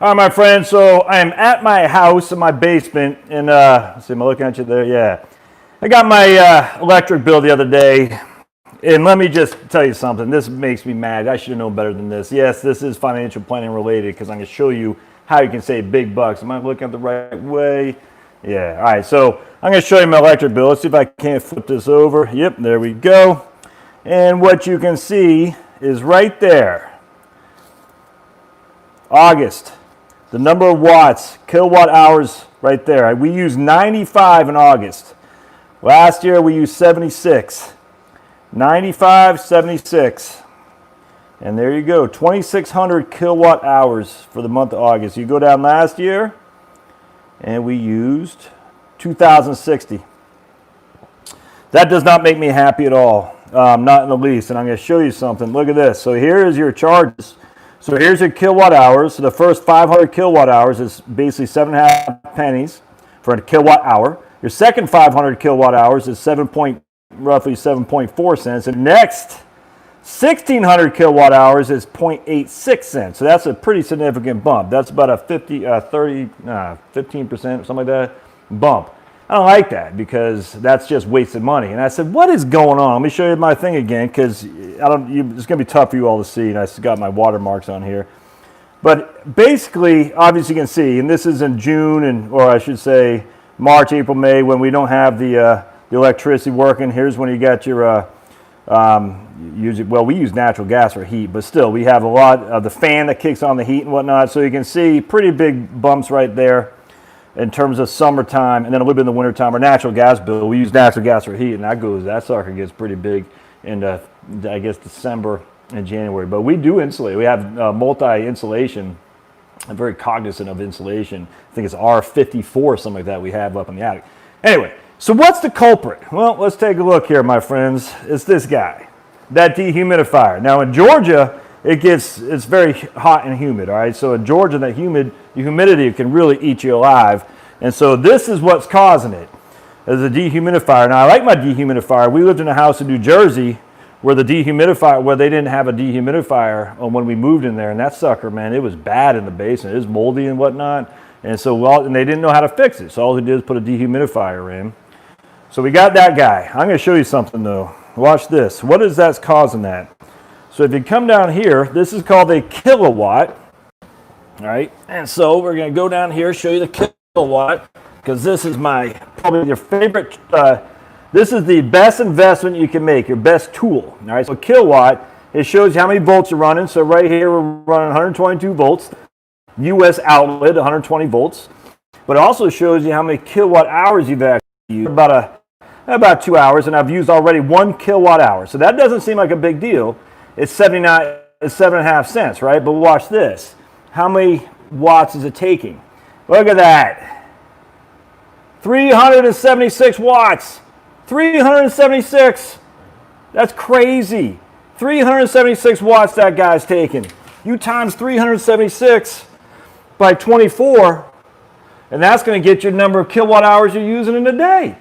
All right, my friends, so I am at my house in my basement, and let's see, am I looking at you there? Yeah. I got my electric bill the other day, and let me just tell you something. This makes me mad. I should have known better than this. Yes, this is financial planning related because I'm going to show you how you can save big bucks. Am I looking at the right way? Yeah, all right, so I'm going to show you my electric bill. Let's see if I can't flip this over. Yep, there we go. And what you can see is right there, August. The number of watts, kilowatt hours right there. We used 95 in August. Last year we used 76. 95, 76. And there you go, 2,600 kilowatt hours for the month of August. You go down last year and we used 2,060. That does not make me happy at all, not in the least. And I'm going to show you something. Look at this. So here is your charges. So here's your kilowatt hours. So the first 500 kilowatt hours is basically 7.5 pennies for a kilowatt hour. Your second 500 kilowatt hours is roughly 7.4 cents. And next 1,600 kilowatt hours is 0.86 cents. So that's a pretty significant bump. That's about a 15%, something like that, bump. I don't like that because that's just wasted money. And I said, what is going on? Let me show you my thing again because it's going to be tough for you all to see. And I got my watermarks on here. But basically, obviously you can see, and this is in June, or I should say March, April, May, when we don't have the electricity working. Here's when you got your, we use natural gas for heat, but still we have a lot of the fan that kicks on the heat and whatnot. So you can see pretty big bumps right there in terms of summertime, and then a little bit in the wintertime. Our natural gas bill, we use natural gas for heat, and that sucker gets pretty big in, I guess, December and January. But we do insulate. We have multi-insulation. I'm very cognizant of insulation. I think it's R54, something like that we have up in the attic. Anyway, so what's the culprit? Well, let's take a look here, my friends. It's this guy, that dehumidifier. Now in Georgia, it's very hot and humid, all right? So in Georgia, the humidity can really eat you alive. And so this is what's causing it, is a dehumidifier. Now I like my dehumidifier. We lived in a house in New Jersey where they didn't have a dehumidifier when we moved in there. And that sucker, man, it was bad in the basement. It was moldy and whatnot. And so, and they didn't know how to fix it. So all they did is put a dehumidifier in. So we got that guy. I'm going to show you something though. Watch this. What is that's causing that? So if you come down here, this is called a kilowatt, all right? And so we're going to go down here, show you the kilowatt, because this is probably your favorite, this is the best investment you can make, your best tool, all right? So kilowatt, it shows you how many volts you're running. So right here, we're running 122 volts, US outlet, 120 volts. But it also shows you how many kilowatt hours you've actually used, about 2 hours, and I've used already 1 kilowatt hour. So that doesn't seem like a big deal. It's 7.5 cents, right? But watch this. How many watts is it taking? Look at that. 376 watts. 376. That's crazy. 376 watts that guy's taking. You times 376 by 24, and that's going to get your number of kilowatt hours you're using in a day.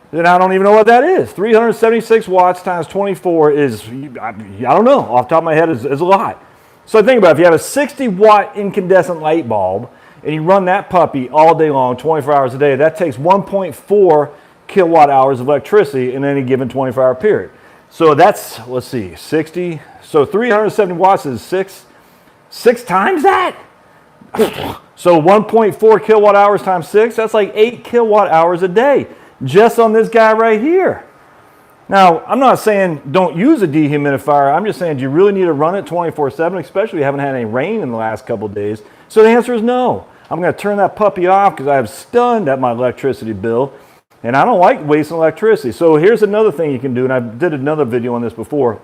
Then I don't even know what that is. 376 watts times 24 is, I don't know, off the top of my head is a lot. So think about it. If you have a 60-watt incandescent light bulb and you run that puppy all day long, 24 hours a day, that takes 1.4 kilowatt hours of electricity in any given 24-hour period. So that's, let's see, 60. So 370 watts is six times that? So 1.4 kilowatt hours times 6, that's like 8 kilowatt hours a day. Just on this guy right here. Now, I'm not saying don't use a dehumidifier. I'm just saying, do you really need to run it 24/7, especially if you haven't had any rain in the last couple of days? So the answer is no. I'm going to turn that puppy off because I am stunned at my electricity bill, and I don't like wasting electricity. So here's another thing you can do, and I did another video on this before,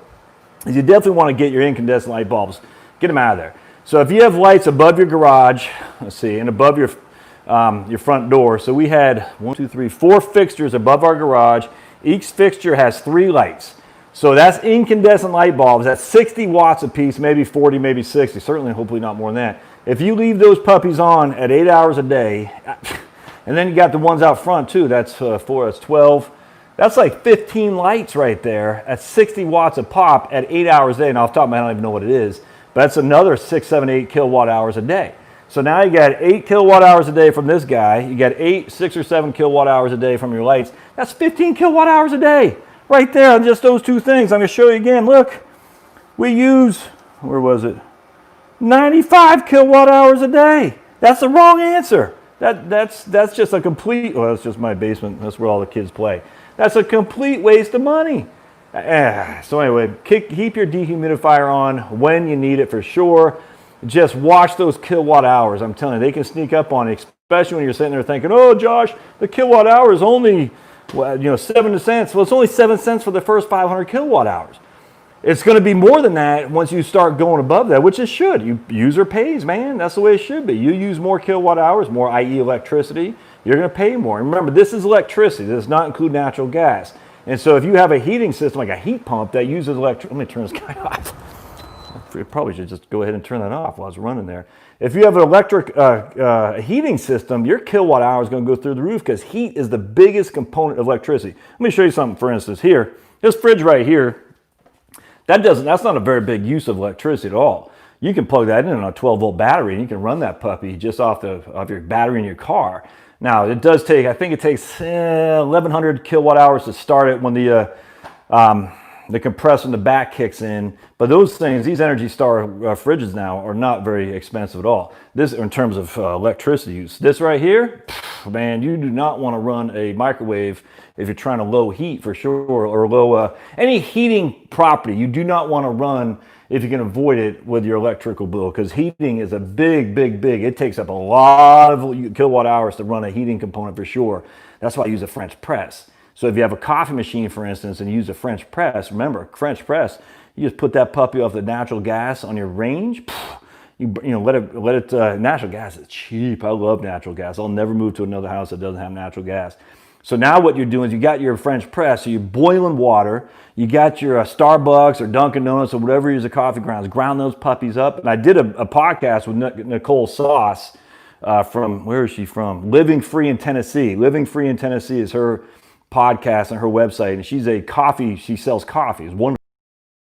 is you definitely want to get your incandescent light bulbs. Get them out of there. So if you have lights above your garage, let's see, and above your front door. So we had 4 fixtures above our garage. Each fixture has 3 lights. So that's incandescent light bulbs. That's 60 watts a piece, maybe 40, maybe 60. Certainly, hopefully not more than that. If you leave those puppies on at 8 hours a day, and then you got the ones out front too. That's 4, that's 12. That's like 15 lights right there at 60 watts a pop at 8 hours a day. And off the top of my head, I don't even know what it is. But that's another 6, 7, 8 kilowatt hours a day. So now you got 8 kilowatt hours a day from this guy. You got 6 or 7 kilowatt hours a day from your lights. That's 15 kilowatt hours a day right there on just those two things. I'm going to show you again. Look, we use, where was it? 95 kilowatt hours a day. That's the wrong answer. That's just a complete, well, that's just my basement. That's where all the kids play. That's a complete waste of money. So anyway, keep your dehumidifier on when you need it for sure. Just watch those kilowatt hours. I'm telling you, they can sneak up on you, especially when you're sitting there thinking, oh, Josh, the kilowatt hour is only, 7 cents. Well, it's only 7 cents for the first 500 kilowatt hours. It's going to be more than that once you start going above that, which it should. User pays, man. That's the way it should be. You use more kilowatt hours, more, i.e. electricity, you're going to pay more. And remember, this is electricity. This does not include natural gas. And so if you have a heating system like a heat pump that uses electricity, let me turn this guy off. I probably should just go ahead and turn that off while I was running there. If you have an electric heating system, your kilowatt hour is going to go through the roof because heat is the biggest component of electricity. Let me show you something, for instance, here. This fridge right here, that's not a very big use of electricity at all. You can plug that in on a 12-volt battery and you can run that puppy just off your battery in your car. Now, it does take, I think it takes 1,100 kilowatt hours to start it when the compressor in the back kicks in. But those things, these Energy Star fridges now are not very expensive at all. This, in terms of electricity use, this right here, man, you do not want to run a microwave if you're trying to low heat for sure, or low any heating property. You do not want to run if you can avoid it with your electrical bill, because heating is a big. It takes up a lot of kilowatt hours to run a heating component for sure. That's why I use a French press. So if you have a coffee machine, for instance, and you use a French press, remember, French press, you just put that puppy off the natural gas on your range. Let it. Natural gas is cheap. I love natural gas. I'll never move to another house that doesn't have natural gas. So now what you're doing is you got your French press, so you're boiling water. You got your Starbucks or Dunkin' Donuts or whatever you use, the coffee grounds. Ground those puppies up. And I did a podcast with Nicole Sauce from, where is she from? Living Free in Tennessee. Living Free in Tennessee is her podcast on her website, and she sells coffee. It's wonderful.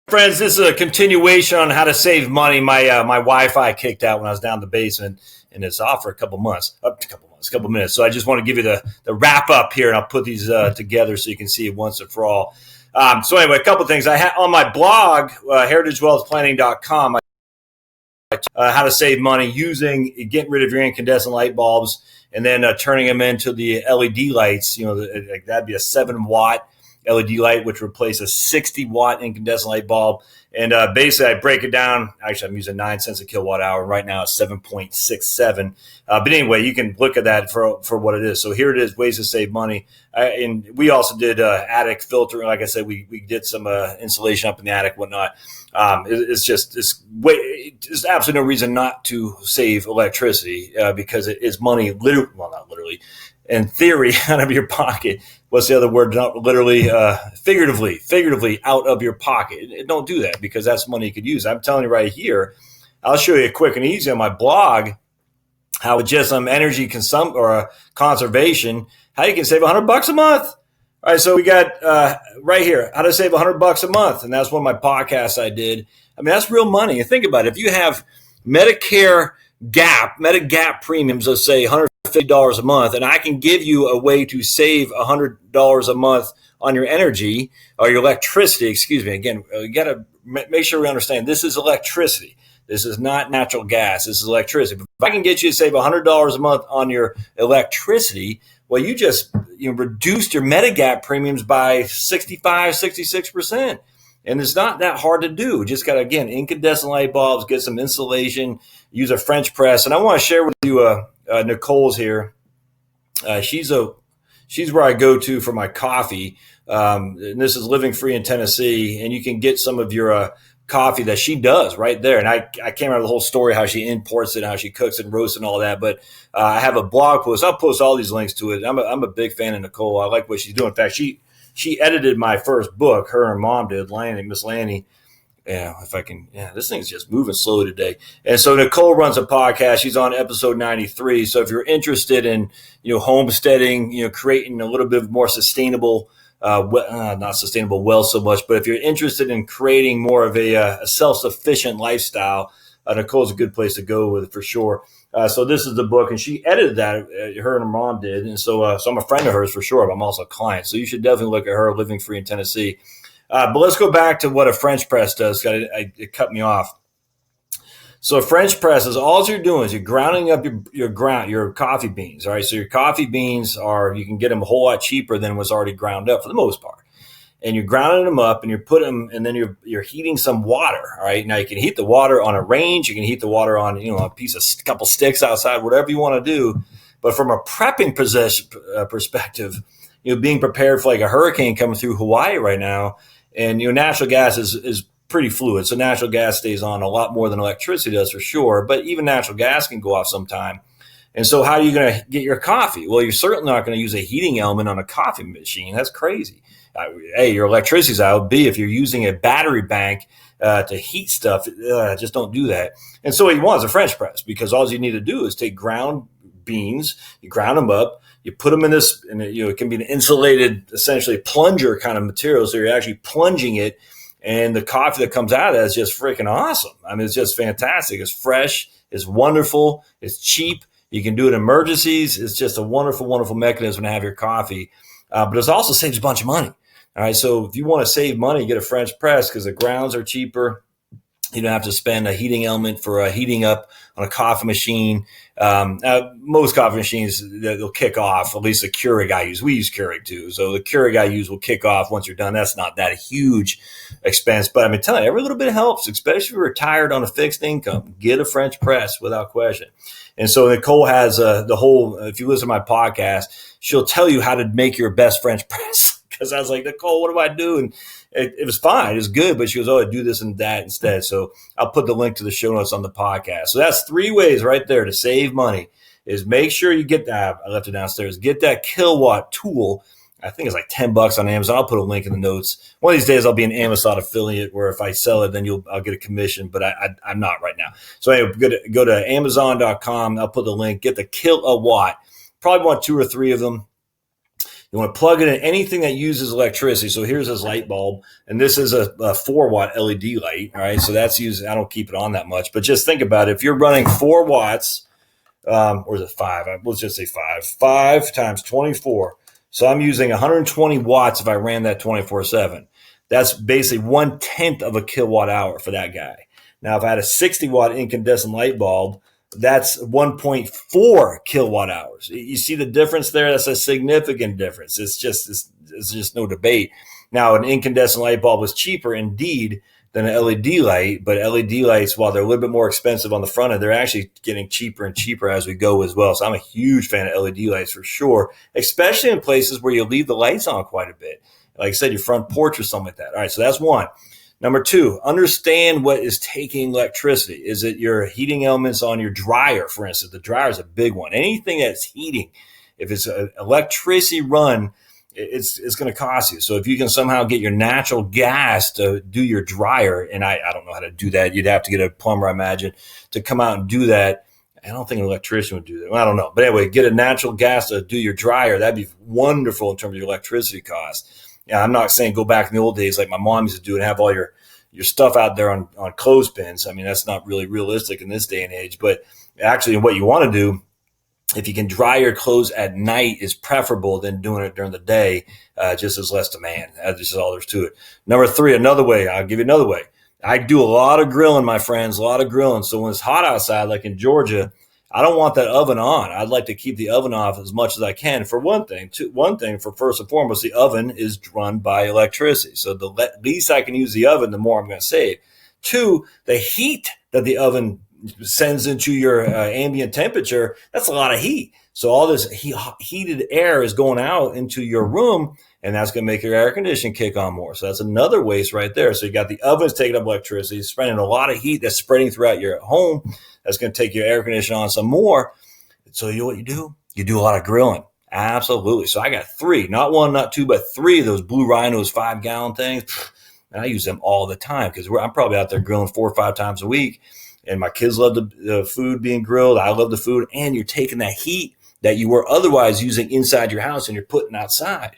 Friends, this is a continuation on how to save money. My Wi-Fi kicked out when I was down in the basement, and it's off for a couple minutes. So I just want to give you the wrap up here, and I'll put these together so you can see it once and for all. So anyway, a couple things. I have on my blog, heritagewealthplanning.com, how to save money getting rid of your incandescent light bulbs and then turning them into the LED lights. That'd be a 7-watt LED light, which replaces a 60-watt incandescent light bulb. And basically, I break it down. Actually, I'm using 9 cents a kilowatt hour. Right now, it's 7.67. But anyway, you can look at that for what it is. So here it is, ways to save money. And we also did attic filtering. Like I said, we did some insulation up in the attic, whatnot. There's absolutely no reason not to save electricity because it is money, not literally, in theory, out of your pocket. What's the other word? Not literally, figuratively out of your pocket. Don't do that because that's money you could use. I'm telling you right here, I'll show you quick and easy on my blog how with just some energy conservation, how you can save $100 a month. All right, so we got right here, how to save $100 a month, and that's one of my podcasts I did. I mean, that's real money. And think about it. If you have Medicare Medigap premiums, let's say $150 a month, and I can give you a way to save $100 a month on your energy or your electricity, excuse me. Again, you got to make sure we understand this is electricity. This is not natural gas. This is electricity. But if I can get you to save $100 a month on your electricity, well, you just reduced your Medigap premiums by 65, 66%. And it's not that hard to do. Just got to, again, incandescent light bulbs, get some insulation, use a French press. And I want to share with you Nicole's here. She's where I go to for my coffee. And this is Living Free in Tennessee. And you can get some of your coffee that she does right there. And I can't remember the whole story, how she imports it, how she cooks it and roasts and all that. But I have a blog post. I'll post all these links to it. I'm a big fan of Nicole. I like what she's doing. In fact, she edited my first book. Her and mom did, Miss Lanny. Yeah, if I can. Yeah, this thing's just moving slowly today. And so Nicole runs a podcast. She's on episode 93. So if you're interested in, homesteading, creating a little bit more sustainable, not sustainable wealth so much, but if you're interested in creating more of a self-sufficient lifestyle, Nicole's a good place to go with it for sure. So this is the book, and she edited that. Her and her mom did, and so I'm a friend of hers for sure. But I'm also a client, so you should definitely look at her. Living Free in Tennessee. But let's go back to what a French press does. It cut me off. So a French press is all you're doing is you're grounding up your coffee beans. All right, so your coffee beans you can get them a whole lot cheaper than was already ground up for the most part. And you're grounding them up, and you're putting them, and then you're heating some water. All right, now you can heat the water on a range, you can heat the water on a couple sticks outside, whatever you want to do. But from a prepping perspective, being prepared for like a hurricane coming through Hawaii right now, and natural gas is pretty fluid, so natural gas stays on a lot more than electricity does for sure. But even natural gas can go off sometime. And so, how are you going to get your coffee? Well, you're certainly not going to use a heating element on a coffee machine. That's crazy. A, your electricity's out. B, if you're using a battery bank to heat stuff, just don't do that. And so what you want is a French press, because all you need to do is take ground beans, you ground them up, you put them in this, and it can be an insulated, essentially plunger kind of material. So you're actually plunging it, and the coffee that comes out of that is just freaking awesome. I mean, it's just fantastic. It's fresh, it's wonderful, it's cheap. You can do it in emergencies. It's just a wonderful, wonderful mechanism to have your coffee. But it also saves a bunch of money. All right, so if you want to save money, get a French press because the grounds are cheaper. You don't have to spend a heating element for heating up on a coffee machine. Most coffee machines, they'll kick off, at least the Keurig I use. We use Keurig too. So the Keurig I use will kick off once you're done. That's not that huge expense. But I'm telling you, every little bit helps, especially if you're retired on a fixed income. Get a French press without question. And so Nicole has the whole, if you listen to my podcast, she'll tell you how to make your best French press. Because I was like, Nicole, what do I do? And it was fine. It was good. But she goes, I do this and that instead. So I'll put the link to the show notes on the podcast. So that's 3 ways right there to save money is make sure you get that. I left it downstairs. Get that Kill-Watt tool. I think it's like $10 on Amazon. I'll put a link in the notes. One of these days I'll be an Amazon affiliate where if I sell it, then I'll get a commission, but I'm not right now. So anyway, go to Amazon.com. I'll put the link. Get the Kill-Watt. Probably want 2 or 3 of them. You want to plug it in anything that uses electricity. So here's this light bulb, and this is a 4-watt LED light. All right, so that's used. I don't keep it on that much, but just think about it. If you're running 4 watts, or is it 5? Let's just say 5. 5 times 24. So I'm using 120 watts if I ran that 24/7. That's basically 1/10 of a kilowatt hour for that guy. Now, if I had a 60-watt incandescent light bulb, that's 1.4 kilowatt hours. You see the difference there? That's a significant difference. It's just no debate. Now, an incandescent light bulb is cheaper indeed than an LED light, but LED lights, while they're a little bit more expensive on the front end, they're actually getting cheaper and cheaper as we go as well. So I'm a huge fan of LED lights for sure, especially in places where you leave the lights on quite a bit. Like I said, your front porch or something like that. All right, so that's one. Number 2, understand what is taking electricity. Is it your heating elements on your dryer, for instance? The dryer is a big one. Anything that's heating, if it's an electricity run, it's going to cost you. So if you can somehow get your natural gas to do your dryer, and I don't know how to do that. You'd have to get a plumber, I imagine, to come out and do that. I don't think an electrician would do that. Well, I don't know. But anyway, get a natural gas to do your dryer. That'd be wonderful in terms of your electricity costs. Yeah, I'm not saying go back in the old days like my mom used to do and have all your stuff out there on clothespins. I mean, that's not really realistic in this day and age. But actually, what you want to do, if you can dry your clothes at night, is preferable than doing it during the day, just as less demand. That's just all there's to it. Number 3, another way. I'll give you another way. I do a lot of grilling, my friends, a lot of grilling. So when it's hot outside, like in Georgia, I don't want that oven on. I'd like to keep the oven off as much as I can for one thing. For first and foremost, the oven is run by electricity. So the least I can use the oven, the more I'm going to save. 2, the heat that the oven sends into your ambient temperature, that's a lot of heat. So all this heated air is going out into your room, and that's going to make your air conditioning kick on more. So that's another waste right there. So you got the ovens taking up electricity, spreading a lot of heat that's spreading throughout your home. That's going to take your air conditioning on some more. So you know what you do? You do a lot of grilling. Absolutely. So I got 3, not 1, not 2, but 3 of those Blue Rhinos 5-gallon things. And I use them all the time because I'm probably out there grilling 4 or 5 times a week. And my kids love the food being grilled. I love the food. And you're taking that heat that you were otherwise using inside your house and you're putting outside.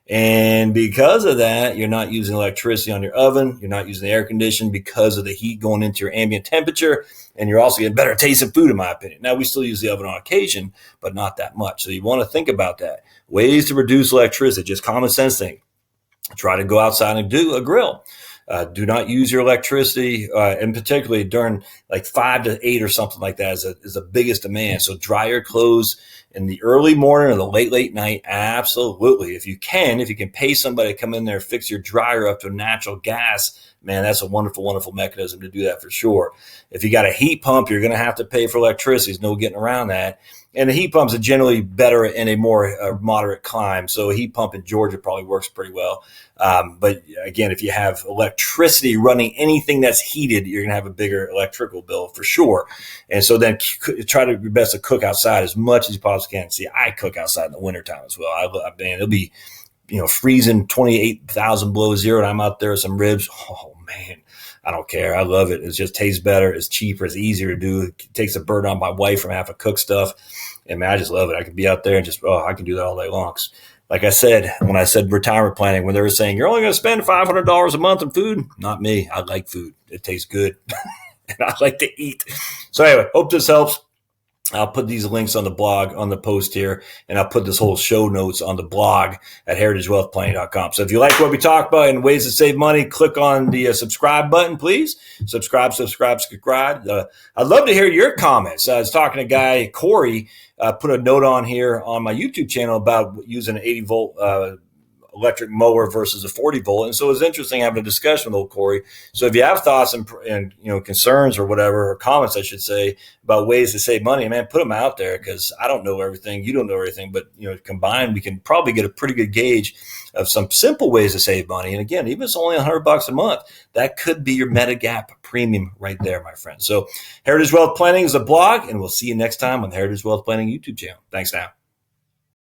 And because of that, you're not using electricity on your oven. You're not using the air conditioning because of the heat going into your ambient temperature. And you're also getting better tasting food, in my opinion. Now, we still use the oven on occasion, but not that much. So you want to think about that. Ways to reduce electricity, just common sense thing. Try to go outside and do a grill. Do not use your electricity, and particularly during like 5 to 8 or something like that is the biggest demand. So dry your clothes in the early morning or the late night. Absolutely. If you can pay somebody to come in there, fix your dryer up to natural gas, man, that's a wonderful, wonderful mechanism to do that for sure. If you got a heat pump, you're going to have to pay for electricity. There's no getting around that. And the heat pumps are generally better in a more moderate climate. So a heat pump in Georgia probably works pretty well. But again, if you have electricity running anything that's heated, you're going to have a bigger electrical bill for sure. And so then try to your best to cook outside as much as you possibly can. See, I cook outside in the wintertime as well. It'll be, freezing 28,000 below zero, and I'm out there with some ribs. Oh man, I don't care. I love it. It just tastes better. It's cheaper. It's easier to do. It takes the burden on my wife from having to cook stuff. And man, I just love it. I can be out there and I can do that all day long. Like I said, when I said retirement planning, when they were saying you're only going to spend $500 a month on food, not me. I like food. It tastes good. And I like to eat. So anyway, hope this helps. I'll put these links on the blog, on the post here, and I'll put this whole show notes on the blog at heritagewealthplanning.com. So if you like what we talked about and ways to save money, click on the subscribe button, please. Subscribe. I'd love to hear your comments. I was talking to a guy, Corey, put a note on here on my YouTube channel about using an 80-volt electric mower versus a 40 volt. And so it was interesting having a discussion with old Corey. So if you have thoughts and concerns or whatever, or comments, I should say, about ways to save money, man, put them out there, because I don't know everything. You don't know everything, but combined, we can probably get a pretty good gauge of some simple ways to save money. And again, even if it's only $100 a month, that could be your Medigap premium right there, my friend. So Heritage Wealth Planning is a blog, and we'll see you next time on the Heritage Wealth Planning YouTube channel. Thanks now.